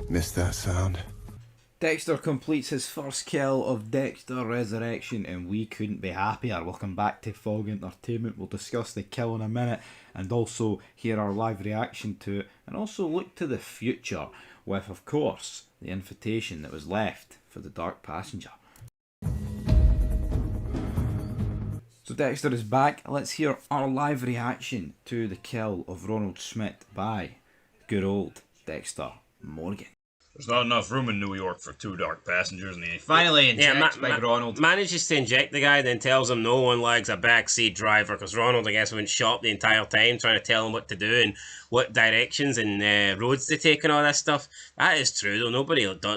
Missed that sound. Dexter completes his first kill of Dexter Resurrection, and we couldn't be happier. Welcome back to Fog Entertainment. We'll discuss the kill in a minute and also hear our live reaction to it, and also look to the future with, of course, the invitation that was left for the Dark Passenger. So Dexter is back. Let's hear our live reaction to the kill of Ronald Schmidt by good old Dexter Morgan. There's not enough room in New York for two dark passengers, and he finally injects Big Ronald. Manages to inject the guy, then tells him no one likes a backseat driver, because Ronald, I guess, went shop the entire time trying to tell him what to do and what directions and roads to take and all that stuff. That is true, though.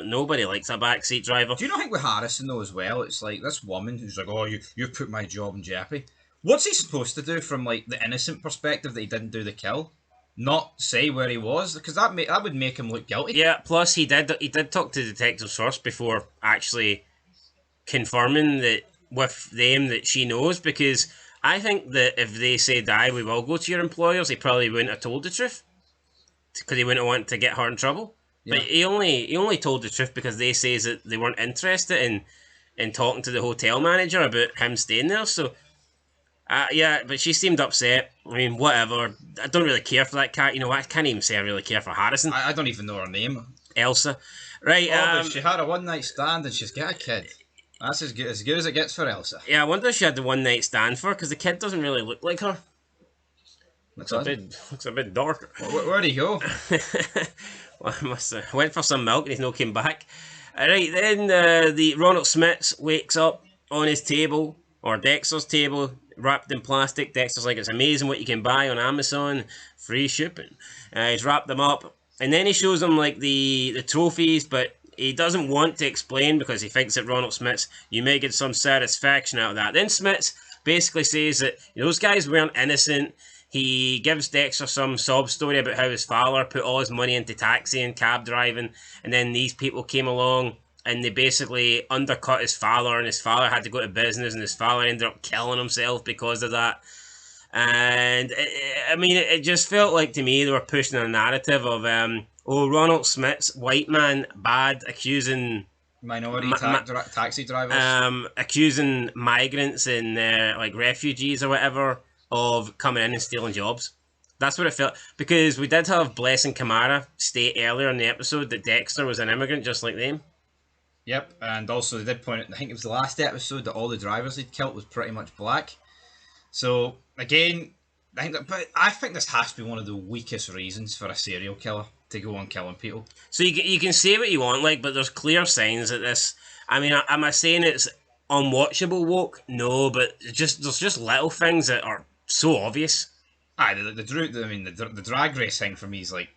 Nobody likes a backseat driver. Do you not think with Harrison, though, as well, it's like this woman who's like, oh, you put my job in jeopardy. What's he supposed to do from, like, the innocent perspective that he didn't do the kill? Not say where he was, because that would make him look guilty. Yeah, plus he did talk to detectives first before actually confirming that with them that she knows, because I think that if they said, aye, we will go to your employers, he probably wouldn't have told the truth, because he wouldn't want to get her in trouble. Yeah. But he only told the truth because they says that they weren't interested in talking to the hotel manager about him staying there, so... yeah, but she seemed upset. I mean, whatever. I don't really care for that cat. You know, I can't even say I really care for Harrison. I don't even know her name. Elsa. Right, but she had a one-night stand and she's got a kid. That's as good as it gets for Elsa. Yeah, I wonder if she had the one-night stand for her, because the kid doesn't really look like her. Looks a bit darker. Where'd he go? Well, I must have went for some milk and he's not came back. Alright, then the Ronald Smith wakes up on his table, or Dexter's table, wrapped in plastic. Dexter's like, it's amazing what you can buy on Amazon, free shipping. He's wrapped them up, and then he shows them like the trophies, but he doesn't want to explain because he thinks that Ronald Smith's, you may get some satisfaction out of that. Then Smith's basically says that those guys weren't innocent. He gives Dexter some sob story about how his father put all his money into taxi and cab driving, and then these people came along and they basically undercut his father, and his father had to go to business, and his father ended up killing himself because of that. And I mean, it just felt like to me they were pushing a narrative of, Ronald Smith's white man bad, accusing minority taxi drivers, accusing migrants and like refugees or whatever of coming in and stealing jobs. That's what it felt, because we did have Bless and Kamara state earlier in the episode that Dexter was an immigrant just like them. Yep, and also they did point out, I think it was the last episode, that all the drivers they'd killed was pretty much black. So, again, I think this has to be one of the weakest reasons for a serial killer to go on killing people. So you can say what you want, like, but there's clear signs that this... I mean, am I saying it's unwatchable woke? No, but there's just little things that are so obvious. Aye, the drag race thing for me is like...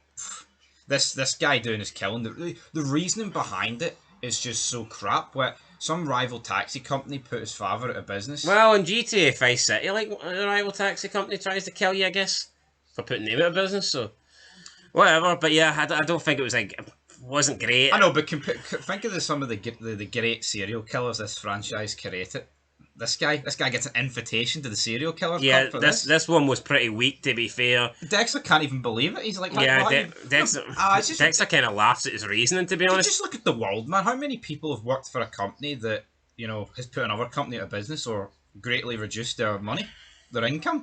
This guy doing his killing, the reasoning behind it is just so crap. Where some rival taxi company put his father out of business. Well, in GTA Vice City, like, a rival taxi company tries to kill you, I guess, for putting them out of business, so... Whatever, but yeah, I don't think it was, like... wasn't great. I know, but think of some of the great serial killers this franchise created. This guy gets an invitation to the serial killer cup for this one was pretty weak, to be fair. Dexter can't even believe it. He's like, Dexter kind of laughs at his reasoning, to be honest. Just look at the world, man. How many people have worked for a company that, you know, has put another company out of business or greatly reduced their money, their income?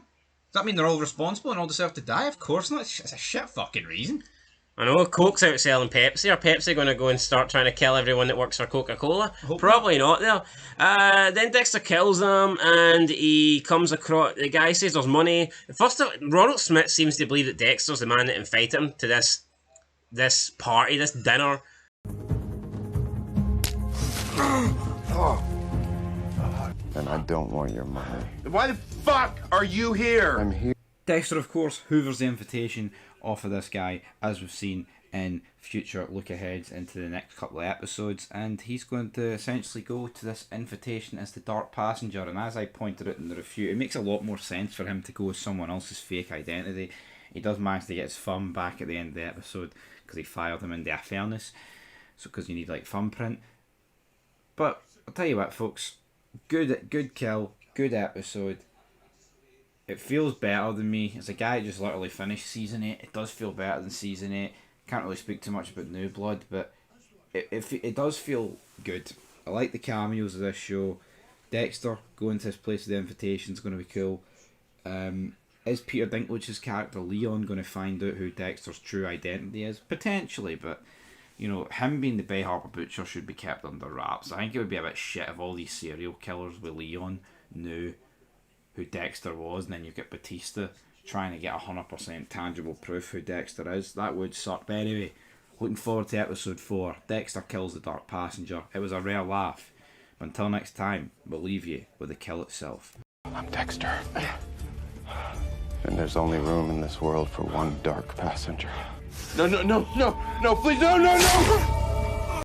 Does that mean they're all responsible and all deserve to die? Of course not. It's a shit fucking reason. I know, Coke's out selling Pepsi. Are Pepsi going to go and start trying to kill everyone that works for Coca-Cola? Probably not, though. Then Dexter kills them, and he comes across... The guy says there's money. First of all, Ronald Smith seems to believe that Dexter's the man that invited him to this party, this dinner. And I don't want your money. Why the fuck are you here? I'm here. Dexter, of course, hoovers the invitation off of this guy, as we've seen in future look-aheads into the next couple of episodes, and he's going to essentially go to this invitation as the Dark Passenger, and as I pointed out in the review, it makes a lot more sense for him to go as someone else's fake identity. He does manage to get his thumb back at the end of the episode, because he fired him into a furnace, so because you need like thumbprint. But I'll tell you what, folks, good kill, good episode. It feels better than me. As a guy who just literally finished Season 8, it does feel better than Season 8. can't really speak too much about New Blood, but it does feel good. I like the cameos of this show. Dexter going to this place with the invitation is going to be cool. Is Peter Dinklage's character Leon going to find out who Dexter's true identity is? Potentially, but you know, him being the Bay Harbor Butcher should be kept under wraps. I think it would be a bit shit if all these serial killers with Leon knew who Dexter was, and then you get Batista trying to get 100% tangible proof who Dexter is. That would suck. But anyway, looking forward to episode 4. Dexter kills the Dark Passenger. It was a rare laugh. But until next time, we'll leave you with the kill itself. I'm Dexter. And there's only room in this world for one dark passenger. No, please, no!